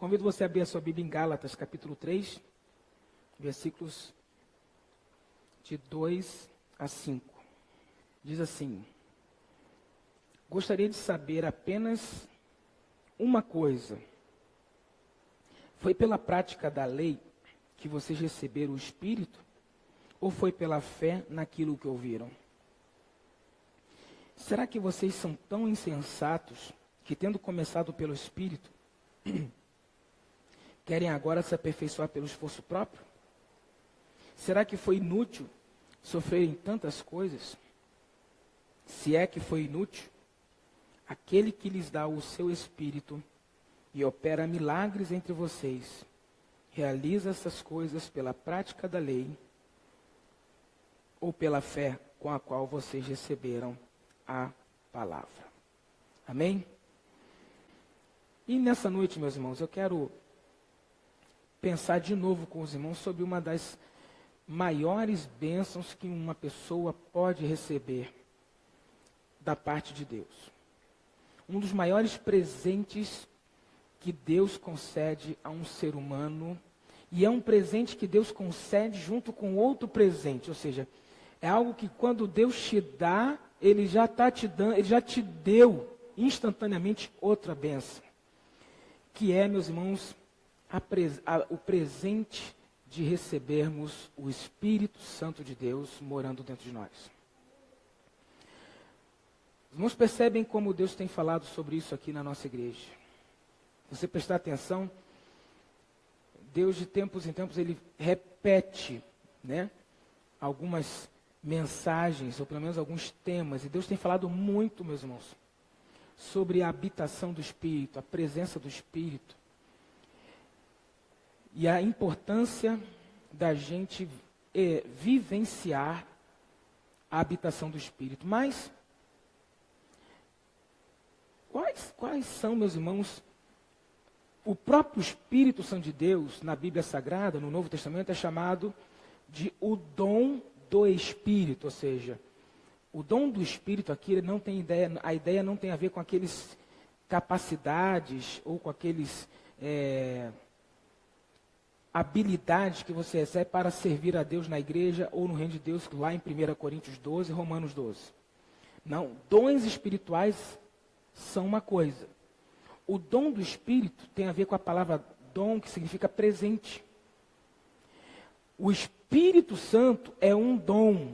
Convido você a abrir a sua Bíblia em Gálatas, capítulo 3, versículos de 2 a 5. Diz assim: gostaria de saber apenas uma coisa. Foi pela prática da lei que vocês receberam o Espírito? Ou foi pela fé naquilo que ouviram? Será que vocês são tão insensatos que, tendo começado pelo Espírito, querem agora se aperfeiçoar pelo esforço próprio? Será que foi inútil sofrerem tantas coisas? Se é que foi inútil, aquele que lhes dá o seu Espírito e opera milagres entre vocês, realiza essas coisas pela prática da lei ou pela fé com a qual vocês receberam a palavra. Amém? E nessa noite, meus irmãos, eu quero pensar de novo com os irmãos sobre uma das maiores bênçãos que uma pessoa pode receber da parte de Deus. Um dos maiores presentes que Deus concede a um ser humano, e é um presente que Deus concede junto com outro presente, ou seja, é algo que quando Deus te dá, Ele já está te dando, Ele já te deu instantaneamente outra bênção, que é, meus irmãos, o presente de recebermos o Espírito Santo de Deus morando dentro de nós. Os irmãos percebem como Deus tem falado sobre isso aqui na nossa igreja. Se você prestar atenção, Deus de tempos em tempos Ele repete, algumas mensagens, ou pelo menos alguns temas, e Deus tem falado muito, meus irmãos, sobre a habitação do Espírito, a presença do Espírito, e a importância da gente vivenciar a habitação do Espírito. Mas, quais são, meus irmãos, o próprio Espírito Santo de Deus, na Bíblia Sagrada, no Novo Testamento, é chamado de o dom do Espírito, ou seja, o dom do Espírito aqui não tem ideia, a ideia não tem a ver com aqueles capacidades ou com aqueles habilidades que você recebe para servir a Deus na igreja ou no reino de Deus, lá em 1 Coríntios 12, Romanos 12. Não, dons espirituais são uma coisa. O dom do Espírito tem a ver com a palavra dom, que significa presente. O Espírito Santo é um dom,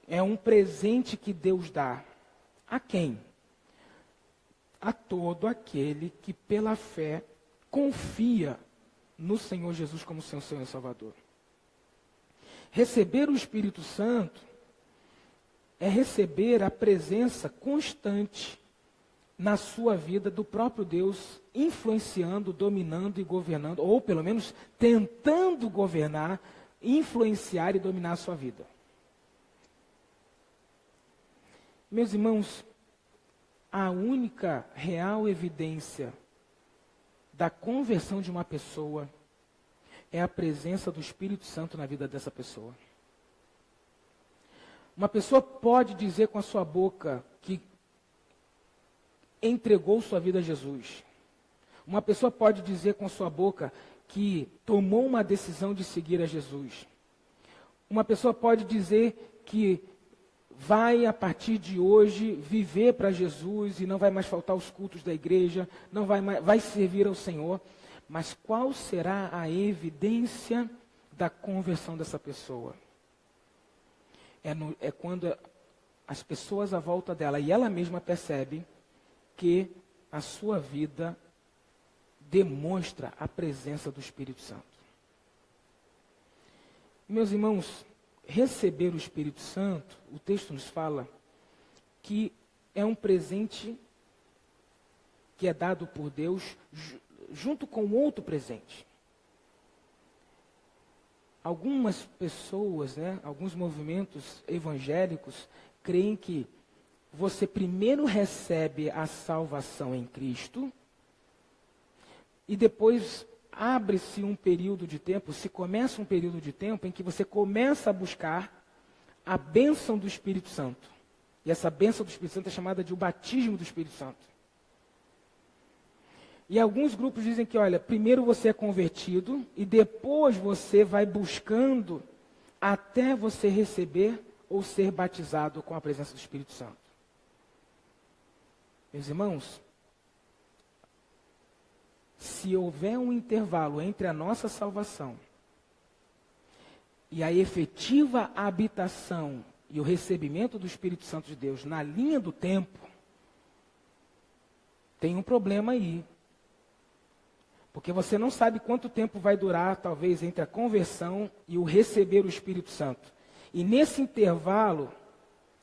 é um presente que Deus dá. A quem? A todo aquele que pela fé confia no Senhor Jesus como seu Senhor e Salvador. Receber o Espírito Santo é receber a presença constante na sua vida do próprio Deus, influenciando, dominando e governando, ou pelo menos tentando governar, influenciar e dominar a sua vida. Meus irmãos, a única real evidência da conversão de uma pessoa é a presença do Espírito Santo na vida dessa pessoa. Uma pessoa pode dizer com a sua boca que entregou sua vida a Jesus. Uma pessoa pode dizer com a sua boca que tomou uma decisão de seguir a Jesus. Uma pessoa pode dizer que vai, a partir de hoje, viver para Jesus e não vai mais faltar os cultos da igreja, não vai servir ao Senhor. Mas qual será a evidência da conversão dessa pessoa? É quando as pessoas à volta dela, e ela mesma percebe que a sua vida demonstra a presença do Espírito Santo. Meus irmãos, receber o Espírito Santo, o texto nos fala que é um presente que é dado por Deus junto com outro presente. Algumas pessoas, alguns movimentos evangélicos creem que você primeiro recebe a salvação em Cristo e depois abre-se um período de tempo, se começa um período de tempo em que você começa a buscar a bênção do Espírito Santo. E essa bênção do Espírito Santo é chamada de o batismo do Espírito Santo. E alguns grupos dizem que, olha, primeiro você é convertido e depois você vai buscando até você receber ou ser batizado com a presença do Espírito Santo. Meus irmãos, se houver um intervalo entre a nossa salvação e a efetiva habitação e o recebimento do Espírito Santo de Deus na linha do tempo, tem um problema aí. Porque você não sabe quanto tempo vai durar, talvez, entre a conversão e o receber o Espírito Santo. E nesse intervalo,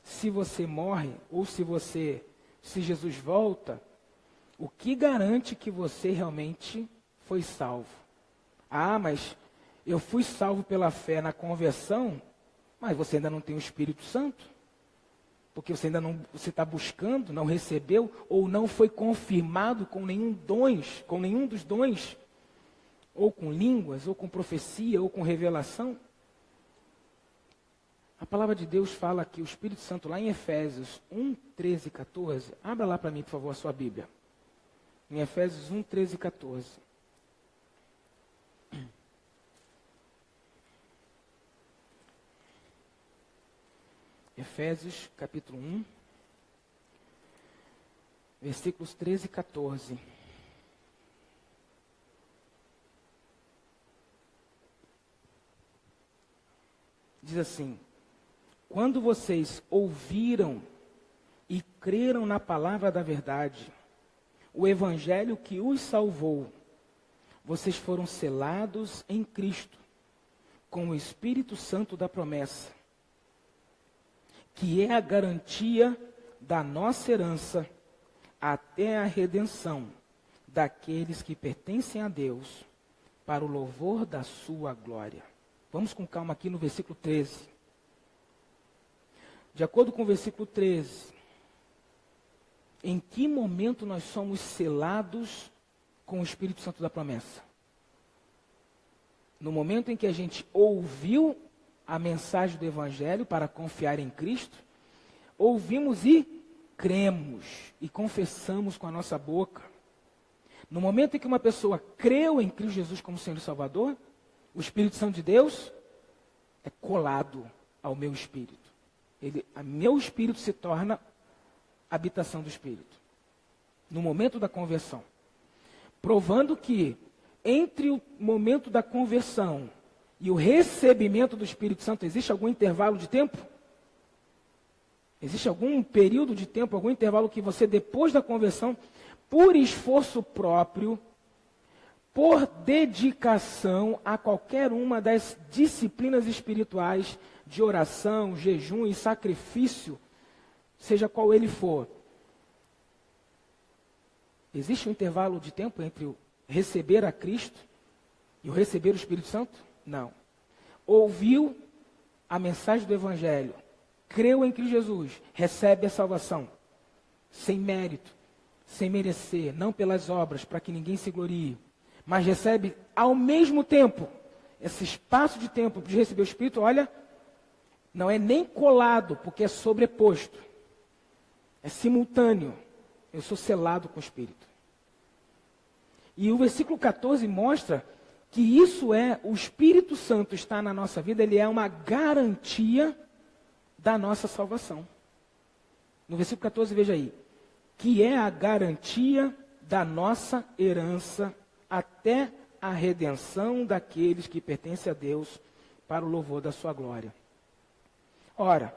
se você morre, ou se Jesus volta, o que garante que você realmente foi salvo? Ah, mas eu fui salvo pela fé na conversão, mas você ainda não tem o Espírito Santo? Porque você está buscando, não recebeu, ou não foi confirmado com nenhum dos dons, ou com línguas, ou com profecia, ou com revelação. A palavra de Deus fala que o Espírito Santo, lá em Efésios 1, 13 e 14, abra lá para mim, por favor, a sua Bíblia. Em Efésios 1, 13 e 14. Efésios, capítulo 1, versículos 13 e 14. Diz assim: quando vocês ouviram e creram na palavra da verdade, o evangelho que os salvou, vocês foram selados em Cristo, com o Espírito Santo da promessa, que é a garantia da nossa herança até a redenção daqueles que pertencem a Deus, para o louvor da sua glória. Vamos com calma aqui no versículo 13. De acordo com o versículo 13, em que momento nós somos selados com o Espírito Santo da promessa? No momento em que a gente ouviu a mensagem do Evangelho para confiar em Cristo, ouvimos e cremos e confessamos com a nossa boca. No momento em que uma pessoa creu em Cristo Jesus como Senhor e Salvador, o Espírito Santo de Deus é colado ao meu espírito. Meu espírito se torna habitação do Espírito. No momento da conversão. Provando que entre o momento da conversão e o recebimento do Espírito Santo, existe algum intervalo de tempo? Existe algum período de tempo, algum intervalo que você, depois da conversão, por esforço próprio, por dedicação a qualquer uma das disciplinas espirituais de oração, jejum e sacrifício, seja qual ele for, existe um intervalo de tempo entre o receber a Cristo e o receber o Espírito Santo? Não. Ouviu a mensagem do Evangelho, creu em Cristo Jesus, recebe a salvação, sem mérito, sem merecer, não pelas obras, para que ninguém se glorie, mas recebe ao mesmo tempo, esse espaço de tempo de receber o Espírito, olha, não é nem colado, porque é sobreposto, é simultâneo, eu sou selado com o Espírito. E o versículo 14 mostra que isso o Espírito Santo está na nossa vida, ele é uma garantia da nossa salvação. No versículo 14, veja aí, que é a garantia da nossa herança até a redenção daqueles que pertencem a Deus para o louvor da sua glória. Ora,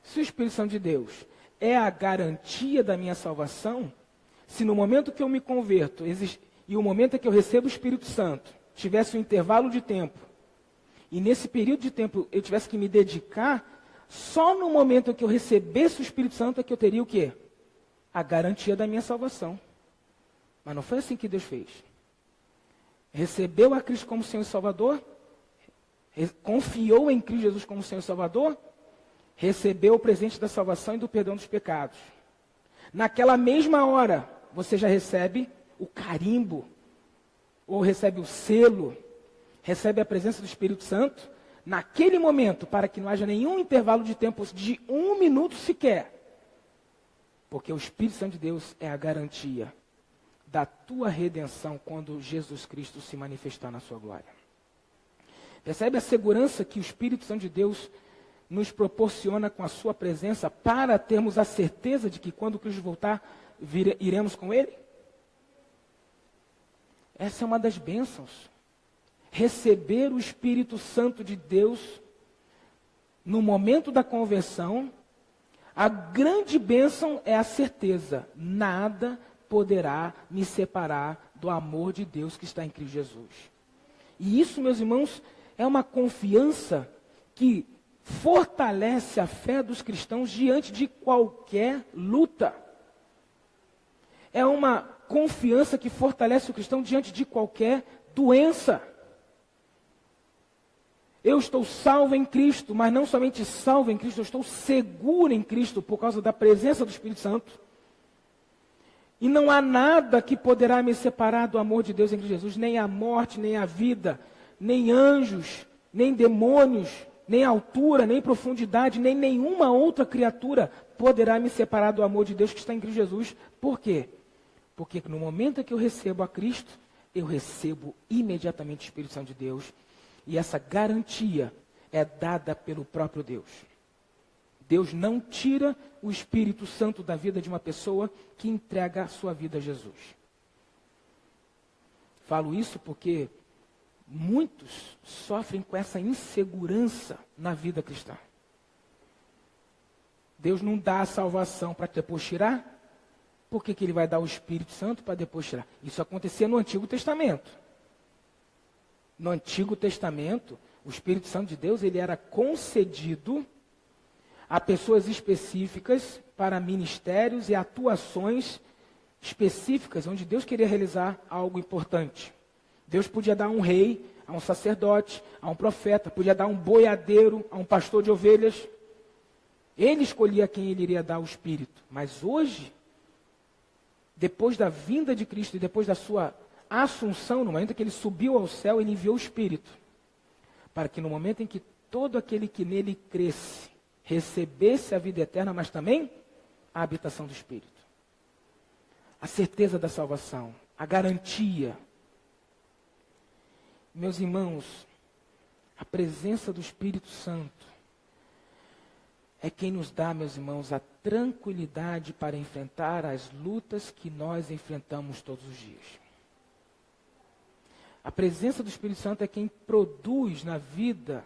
se o Espírito Santo de Deus é a garantia da minha salvação, se no momento que eu me converto e o momento em que eu recebo o Espírito Santo tivesse um intervalo de tempo, e nesse período de tempo eu tivesse que me dedicar, só no momento em que eu recebesse o Espírito Santo é que eu teria o quê? A garantia da minha salvação. Mas não foi assim que Deus fez. Recebeu a Cristo como Senhor e Salvador, confiou em Cristo Jesus como Senhor e Salvador, recebeu o presente da salvação e do perdão dos pecados. Naquela mesma hora, você já recebe o carimbo, ou recebe o selo, recebe a presença do Espírito Santo, naquele momento, para que não haja nenhum intervalo de tempo de 1 minuto sequer. Porque o Espírito Santo de Deus é a garantia da tua redenção quando Jesus Cristo se manifestar na sua glória. Percebe a segurança que o Espírito Santo de Deus nos proporciona com a sua presença para termos a certeza de que quando Cristo voltar, iremos com Ele? Essa é uma das bênçãos. Receber o Espírito Santo de Deus no momento da conversão, a grande bênção é a certeza: nada poderá me separar do amor de Deus que está em Cristo Jesus. E isso, meus irmãos, é uma confiança que fortalece a fé dos cristãos diante de qualquer luta. É uma confiança que fortalece o cristão diante de qualquer doença. Eu estou salvo em Cristo, mas não somente salvo em Cristo, eu estou seguro em Cristo por causa da presença do Espírito Santo. E não há nada que poderá me separar do amor de Deus em Cristo Jesus, nem a morte, nem a vida, nem anjos, nem demônios, nem altura, nem profundidade, nem nenhuma outra criatura poderá me separar do amor de Deus que está em Cristo Jesus. Por quê? Porque no momento em que eu recebo a Cristo, eu recebo imediatamente o Espírito Santo de Deus. E essa garantia é dada pelo próprio Deus. Deus não tira o Espírito Santo da vida de uma pessoa que entrega a sua vida a Jesus. Falo isso porque muitos sofrem com essa insegurança na vida cristã. Deus não dá a salvação para depois tirar. Por que Ele vai dar o Espírito Santo para depois tirar? Isso acontecia no Antigo Testamento. No Antigo Testamento, o Espírito Santo de Deus, ele era concedido a pessoas específicas para ministérios e atuações específicas, onde Deus queria realizar algo importante. Deus podia dar a um rei, a um sacerdote, a um profeta, podia dar um boiadeiro, a um pastor de ovelhas. Ele escolhia quem ele iria dar o Espírito. Mas hoje, depois da vinda de Cristo e depois da sua Assunção, no momento em que ele subiu ao céu, ele enviou o Espírito, para que no momento em que todo aquele que nele cresce, recebesse a vida eterna, mas também a habitação do Espírito. A certeza da salvação, a garantia. Meus irmãos, a presença do Espírito Santo é quem nos dá, meus irmãos, a tranquilidade para enfrentar as lutas que nós enfrentamos todos os dias. A presença do Espírito Santo é quem produz na vida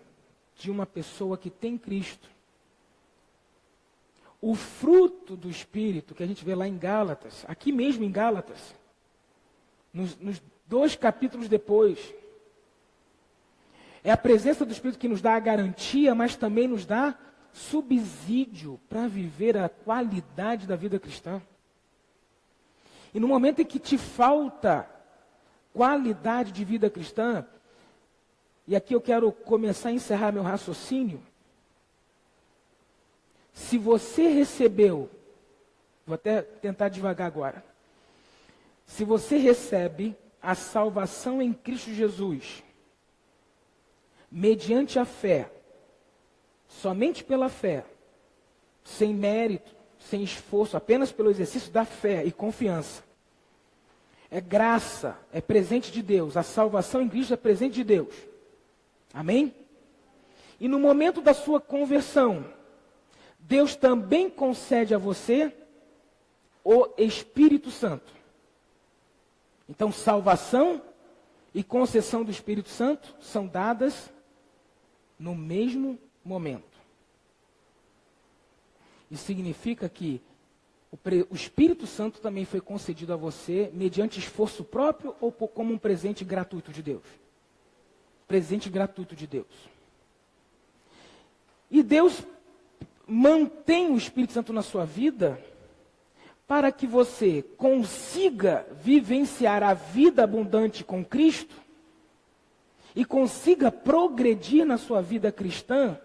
de uma pessoa que tem Cristo o fruto do Espírito, que a gente vê lá em Gálatas, aqui mesmo em Gálatas, nos 2 capítulos depois. É a presença do Espírito que nos dá a garantia, mas também nos dá subsídio para viver a qualidade da vida cristã. E no momento em que te falta qualidade de vida cristã, e aqui eu quero começar a encerrar meu raciocínio. Se você recebeu, vou até tentar devagar agora. Se você recebe a salvação em Cristo Jesus, mediante a fé, somente pela fé, sem mérito, sem esforço, apenas pelo exercício da fé e confiança, é graça, é presente de Deus. A salvação em Cristo é presente de Deus. Amém? E no momento da sua conversão, Deus também concede a você o Espírito Santo. Então, salvação e concessão do Espírito Santo são dadas no mesmo momento. Isso significa que o Espírito Santo também foi concedido a você mediante esforço próprio ou como um presente gratuito de Deus? Presente gratuito de Deus. E Deus mantém o Espírito Santo na sua vida para que você consiga vivenciar a vida abundante com Cristo e consiga progredir na sua vida cristã,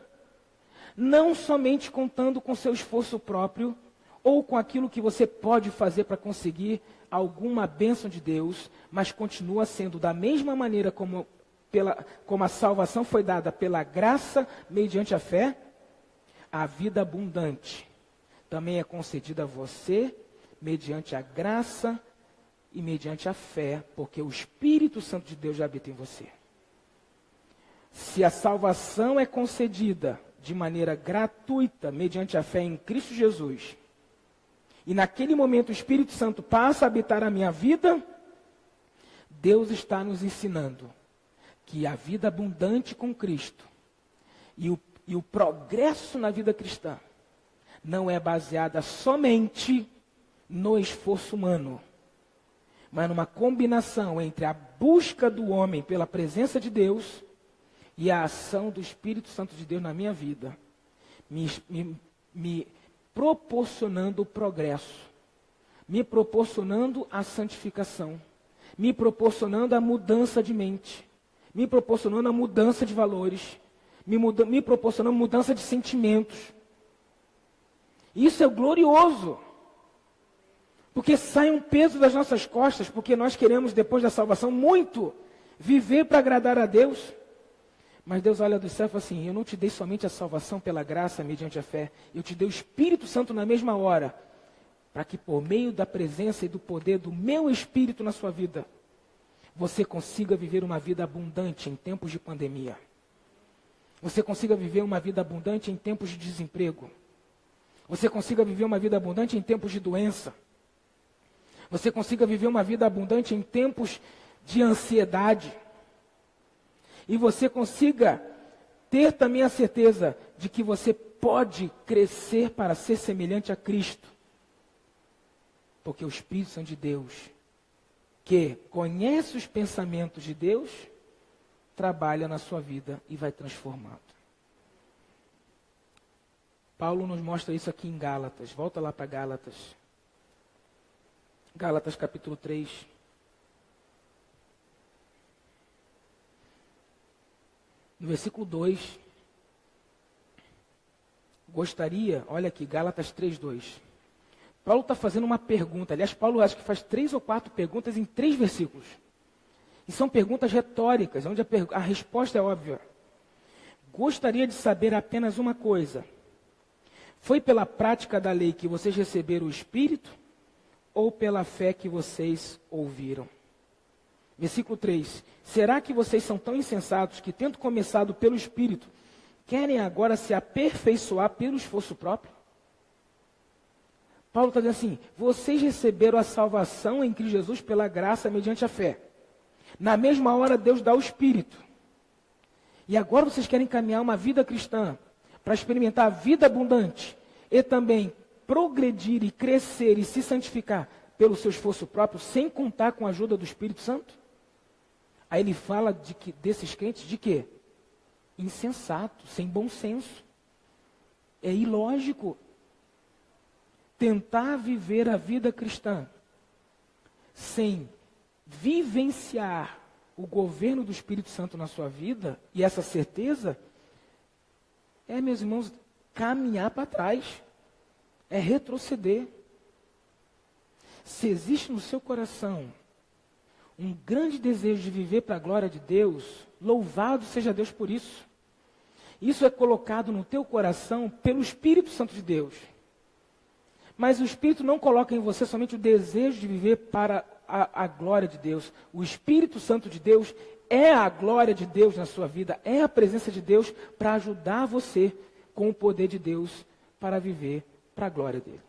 não somente contando com seu esforço próprio, ou com aquilo que você pode fazer para conseguir alguma bênção de Deus, mas continua sendo da mesma maneira como a salvação foi dada pela graça mediante a fé, a vida abundante também é concedida a você mediante a graça e mediante a fé, porque o Espírito Santo de Deus já habita em você. Se a salvação é concedida de maneira gratuita, mediante a fé em Cristo Jesus, e naquele momento o Espírito Santo passa a habitar a minha vida, Deus está nos ensinando que a vida abundante com Cristo e o progresso na vida cristã não é baseada somente no esforço humano, mas numa combinação entre a busca do homem pela presença de Deus e a ação do Espírito Santo de Deus na minha vida, me proporcionando o progresso, me proporcionando a santificação, me proporcionando a mudança de mente, me proporcionando a mudança de valores, me proporcionando mudança de sentimentos. Isso é glorioso, porque sai um peso das nossas costas, porque nós queremos, depois da salvação, muito viver para agradar a Deus. Mas Deus olha do céu e fala assim: eu não te dei somente a salvação pela graça, mediante a fé, eu te dei o Espírito Santo na mesma hora, para que por meio da presença e do poder do meu Espírito na sua vida, você consiga viver uma vida abundante em tempos de pandemia. Você consiga viver uma vida abundante em tempos de desemprego. Você consiga viver uma vida abundante em tempos de doença. Você consiga viver uma vida abundante em tempos de ansiedade. E você consiga ter também a certeza de que você pode crescer para ser semelhante a Cristo. Porque o Espírito Santo de Deus, que conhece os pensamentos de Deus, trabalha na sua vida e vai transformando. Paulo nos mostra isso aqui em Gálatas. Volta lá para Gálatas. Gálatas capítulo 3. No versículo 2. Gostaria, olha aqui, Gálatas 3:2. Paulo está fazendo uma pergunta. Aliás, Paulo acho que faz 3 ou 4 perguntas em 3 versículos. E são perguntas retóricas, onde a resposta é óbvia. Gostaria de saber apenas uma coisa. Foi pela prática da lei que vocês receberam o Espírito, ou pela fé que vocês ouviram? Versículo 3. Será que vocês são tão insensatos que, tendo começado pelo Espírito, querem agora se aperfeiçoar pelo esforço próprio? Paulo está dizendo assim: vocês receberam a salvação em Cristo Jesus pela graça mediante a fé. Na mesma hora Deus dá o Espírito. E agora vocês querem caminhar uma vida cristã para experimentar a vida abundante e também progredir e crescer e se santificar pelo seu esforço próprio, sem contar com a ajuda do Espírito Santo? Aí ele fala desses crentes de quê? Insensato, sem bom senso. É ilógico. Tentar viver a vida cristã sem vivenciar o governo do Espírito Santo na sua vida, e essa certeza, meus irmãos, caminhar para trás, é retroceder. Se existe no seu coração um grande desejo de viver para a glória de Deus, louvado seja Deus por isso. Isso é colocado no teu coração pelo Espírito Santo de Deus. Mas o Espírito não coloca em você somente o desejo de viver para a glória de Deus. O Espírito Santo de Deus é a glória de Deus na sua vida, é a presença de Deus para ajudar você com o poder de Deus para viver para a glória dele.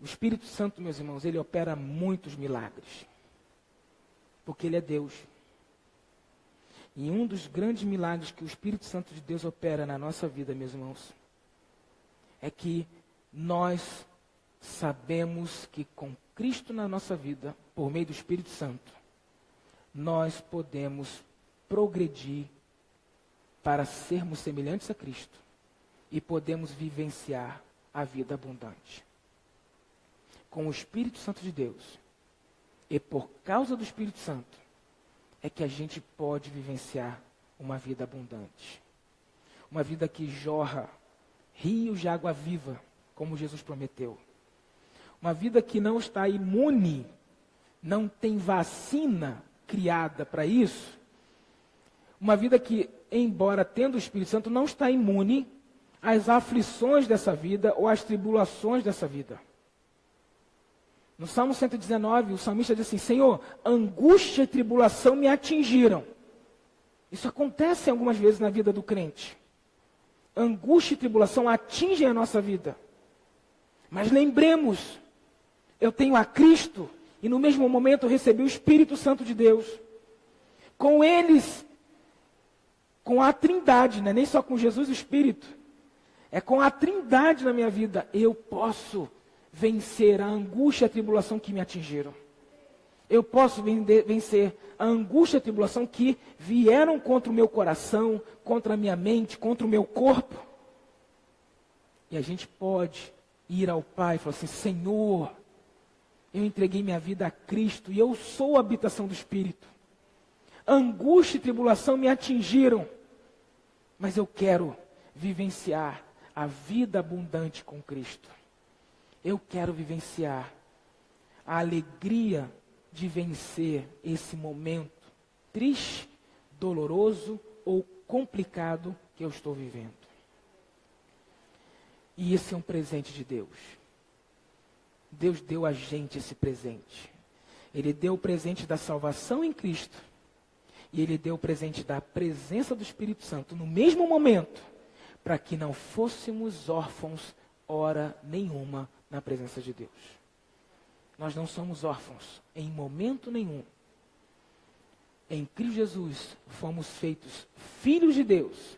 O Espírito Santo, meus irmãos, ele opera muitos milagres, porque ele é Deus. E um dos grandes milagres que o Espírito Santo de Deus opera na nossa vida, meus irmãos, é que nós sabemos que com Cristo na nossa vida, por meio do Espírito Santo, nós podemos progredir para sermos semelhantes a Cristo e podemos vivenciar a vida abundante. Com o Espírito Santo de Deus e por causa do Espírito Santo é que a gente pode vivenciar uma vida abundante. Uma vida que jorra rios de água viva, como Jesus prometeu. Uma vida que não está imune, não tem vacina criada para isso. Uma vida que, embora tendo o Espírito Santo, não está imune às aflições dessa vida ou às tribulações dessa vida. No Salmo 119, o salmista diz assim: Senhor, angústia e tribulação me atingiram. Isso acontece algumas vezes na vida do crente. Angústia e tribulação atingem a nossa vida. Mas lembremos, eu tenho a Cristo e no mesmo momento eu recebi o Espírito Santo de Deus. Com eles, com a Trindade, não é nem só com Jesus e o Espírito, é com a Trindade na minha vida, eu posso vencer a angústia e a tribulação que me atingiram. Eu posso vencer a angústia e a tribulação que vieram contra o meu coração, contra a minha mente, contra o meu corpo. E a gente pode ir ao Pai e falar assim: Senhor, eu entreguei minha vida a Cristo e eu sou a habitação do Espírito. Angústia e tribulação me atingiram, mas eu quero vivenciar a vida abundante com Cristo. Eu quero vivenciar a alegria de vencer esse momento triste, doloroso ou complicado que eu estou vivendo. E esse é um presente de Deus. Deus deu a gente esse presente. Ele deu o presente da salvação em Cristo. E Ele deu o presente da presença do Espírito Santo no mesmo momento, para que não fôssemos órfãos hora nenhuma na presença de Deus. Nós não somos órfãos em momento nenhum. Em Cristo Jesus fomos feitos filhos de Deus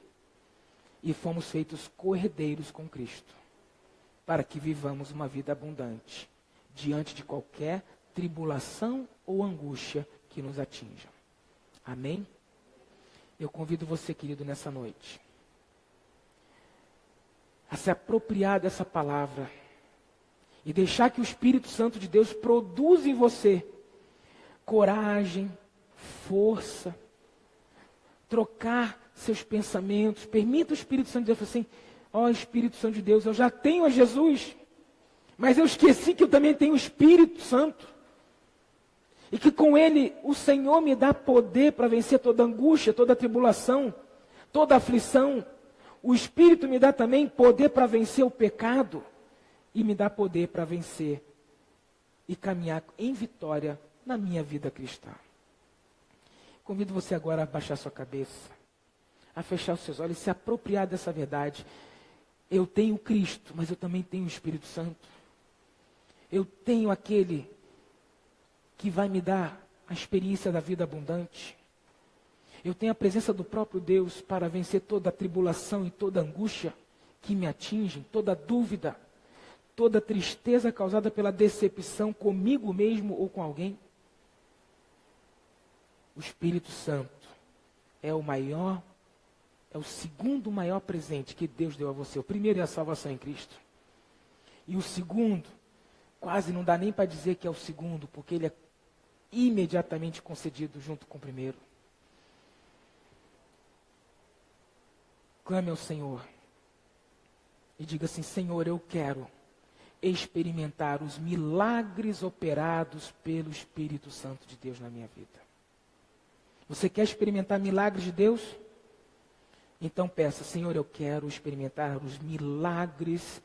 e fomos feitos co-herdeiros com Cristo, para que vivamos uma vida abundante diante de qualquer tribulação ou angústia que nos atinja. Amém? Eu convido você, querido, nessa noite, a se apropriar dessa palavra e deixar que o Espírito Santo de Deus produza em você coragem, força, trocar seus pensamentos. Permita o Espírito Santo de Deus falar assim: ó Espírito Santo de Deus, eu já tenho a Jesus, mas eu esqueci que eu também tenho o Espírito Santo. E que com Ele o Senhor me dá poder para vencer toda angústia, toda tribulação, toda aflição. O Espírito me dá também poder para vencer o pecado. E me dá poder para vencer e caminhar em vitória na minha vida cristã. Convido você agora a abaixar sua cabeça, a fechar os seus olhos e se apropriar dessa verdade. Eu tenho Cristo, mas eu também tenho o Espírito Santo. Eu tenho aquele que vai me dar a experiência da vida abundante. Eu tenho a presença do próprio Deus para vencer toda a tribulação e toda a angústia que me atingem, toda a dúvida, toda a tristeza causada pela decepção comigo mesmo ou com alguém. O Espírito Santo é o segundo maior presente que Deus deu a você. O primeiro é a salvação em Cristo. E o segundo, quase não dá nem para dizer que é o segundo, porque ele é imediatamente concedido junto com o primeiro. Clame ao Senhor e diga assim: Senhor, eu quero experimentar os milagres operados pelo Espírito Santo de Deus na minha vida. Você quer experimentar milagres de Deus? Então peça: Senhor, eu quero experimentar os milagres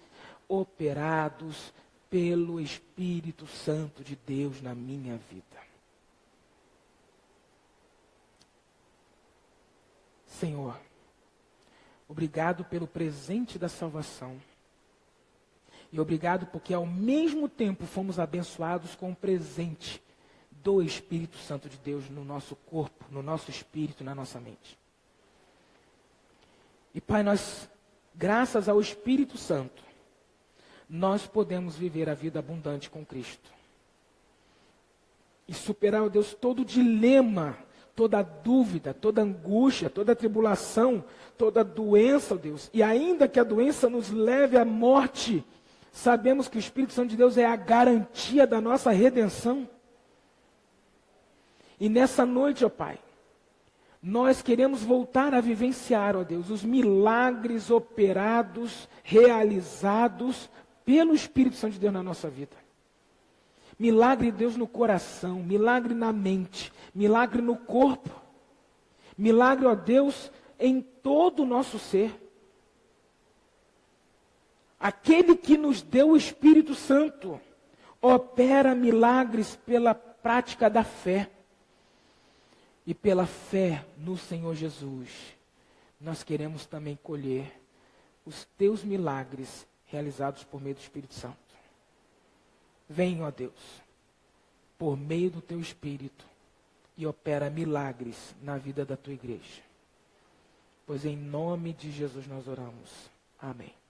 operados pelo Espírito Santo de Deus na minha vida. Senhor, obrigado pelo presente da salvação. E obrigado porque ao mesmo tempo fomos abençoados com o presente do Espírito Santo de Deus no nosso corpo, no nosso espírito, na nossa mente. E Pai, nós, graças ao Espírito Santo, nós podemos viver a vida abundante com Cristo. E superar, ó Deus, todo dilema, toda dúvida, toda angústia, toda tribulação, toda doença, ó Deus. E ainda que a doença nos leve à morte, sabemos que o Espírito Santo de Deus é a garantia da nossa redenção. E nessa noite, ó Pai, nós queremos voltar a vivenciar, ó Deus, os milagres operados, realizados pelo Espírito Santo de Deus na nossa vida. Milagre de Deus no coração, milagre na mente, milagre no corpo. Milagre, ó Deus, em todo o nosso ser. Aquele que nos deu o Espírito Santo opera milagres pela prática da fé. E pela fé no Senhor Jesus, nós queremos também colher os teus milagres realizados por meio do Espírito Santo. Vem, ó Deus, por meio do teu Espírito, e opera milagres na vida da tua igreja. Pois em nome de Jesus nós oramos. Amém.